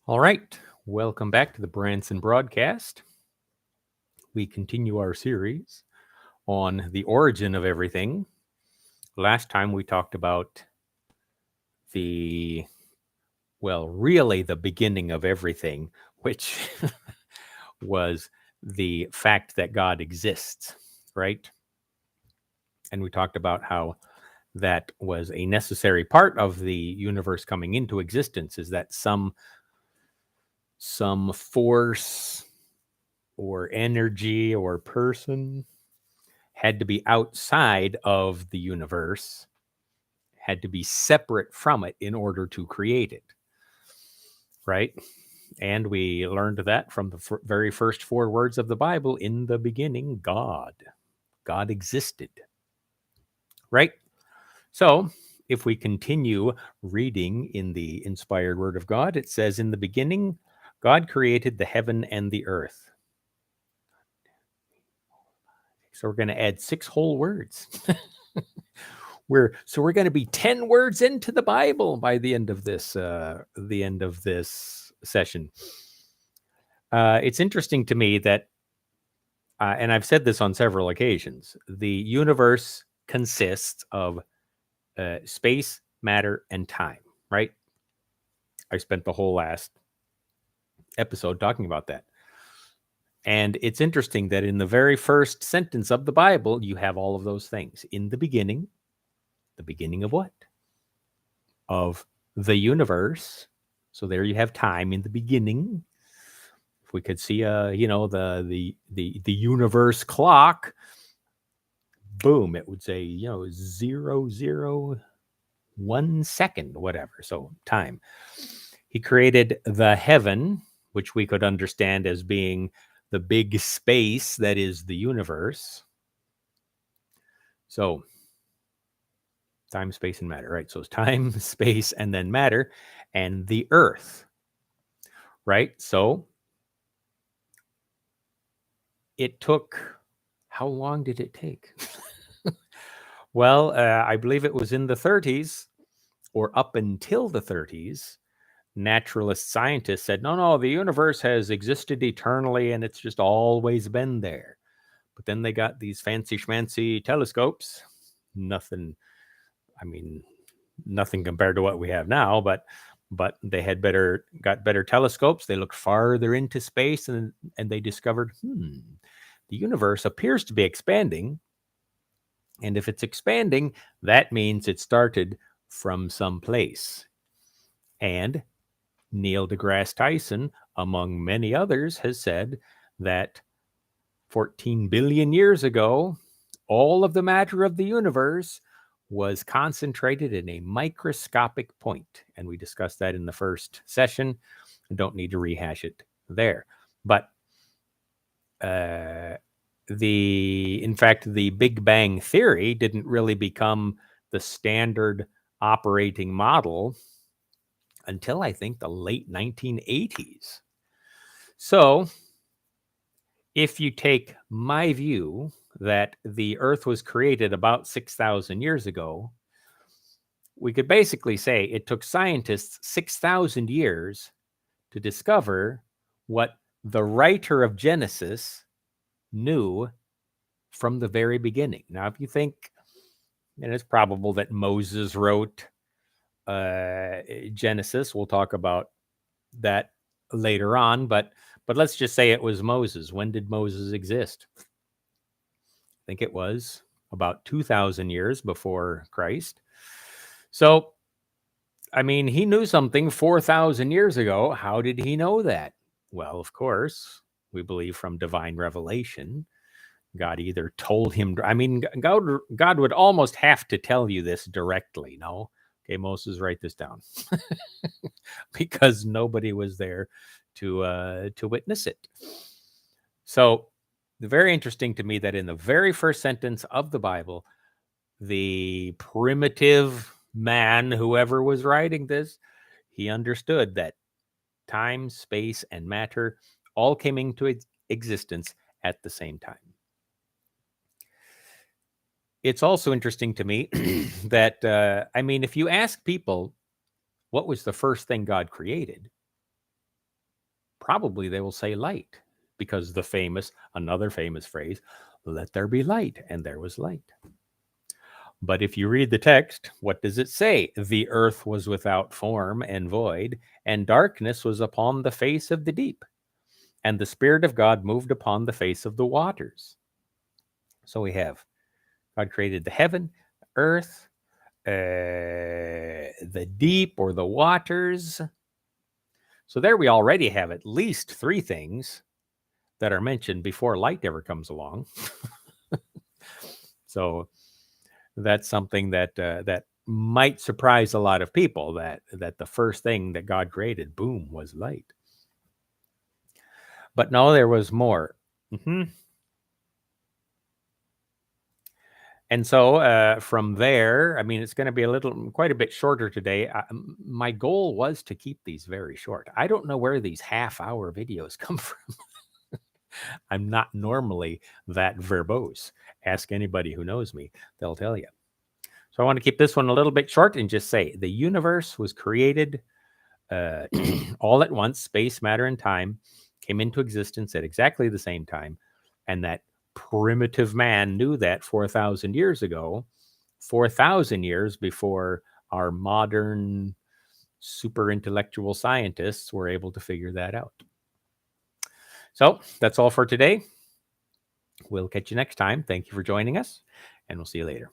All right, welcome back to the Branson broadcast. We continue our series on the origin of everything. Last time we talked about really the beginning of everything, which was the fact that God exists, right? And we talked about how that was a necessary part of the universe coming into existence, is that some force or energy or person had to be outside of the universe, had to be separate from it in order to create it, right? And we learned that from the very first 4 words of the Bible: in the beginning, God. God existed, right? So if we continue reading in the inspired word of God, it says, in the beginning, God created the heaven and the earth. So we're going to add 6 whole words. We're going to be 10 words into the Bible by the end of this session. It's interesting to me that, and I've said this on several occasions, the universe consists of space, matter, and time, right? I spent the whole last episode talking about that. And it's interesting that in the very first sentence of the Bible, you have all of those things. In the beginning of what? Of the universe. So there you have time in the beginning. If we could see, the universe clock, boom, it would say, 001 second, whatever. So time. He created the heaven, which we could understand as being the big space that is the universe. So time, space, and matter, right? So it's time, space, and then matter, and the earth, right? So it took, how long did it take? Well, I believe it was in the 30s, or up until the 30s, naturalist scientists said, no, the universe has existed eternally and it's just always been there. But then they got these fancy schmancy telescopes. Nothing compared to what we have now, but they had got better telescopes. They looked farther into space and they discovered, the universe appears to be expanding. And if it's expanding, that means it started from some place. And Neil deGrasse Tyson, among many others, has said that 14 billion years ago, all of the matter of the universe was concentrated in a microscopic point. And we discussed that in the first session. I don't need to rehash it there. But in fact, the Big Bang Theory didn't really become the standard operating model until I think the late 1980s. So if you take my view that the Earth was created about 6,000 years ago, we could basically say it took scientists 6,000 years to discover what the writer of Genesis knew from the very beginning. Now, if you think, and it's probable that Moses wrote Genesis, we'll talk about that later on, but let's just say it was Moses. When did Moses exist? I think it was about 2,000 years before Christ. So, he knew something 4,000 years ago. How did he know that? Well, of course, we believe from divine revelation. God either told him, God would almost have to tell you this directly, no? Okay, Moses, write this down. Because nobody was there to witness it. So, very interesting to me that in the very first sentence of the Bible, the primitive man, whoever was writing this, he understood that time, space, and matter all came into existence at the same time. It's also interesting to me that, if you ask people, what was the first thing God created? probably they will say light, because another famous phrase, let there be light, and there was light. But if you read the text, what does it say? The earth was without form and void, and darkness was upon the face of the deep, and the Spirit of God moved upon the face of the waters. So we have God created the heaven, the earth, the deep or the waters. So there we already have at least three things that are mentioned before light ever comes along. So that's something that might surprise a lot of people, that the first thing that God created, boom, was light. But no, there was more. And so from there, I mean, it's going to be quite a bit shorter today. My goal was to keep these very short. I don't know where these half-hour videos come from. I'm not normally that verbose. Ask anybody who knows me, they'll tell you. So I want to keep this one a little bit short and just say the universe was created all at once. Space, matter, and time came into existence at exactly the same time. And that primitive man knew that 4,000 years ago, 4,000 years before our modern super intellectual scientists were able to figure that out. So that's all for today. We'll catch you next time. Thank you for joining us, and we'll see you later.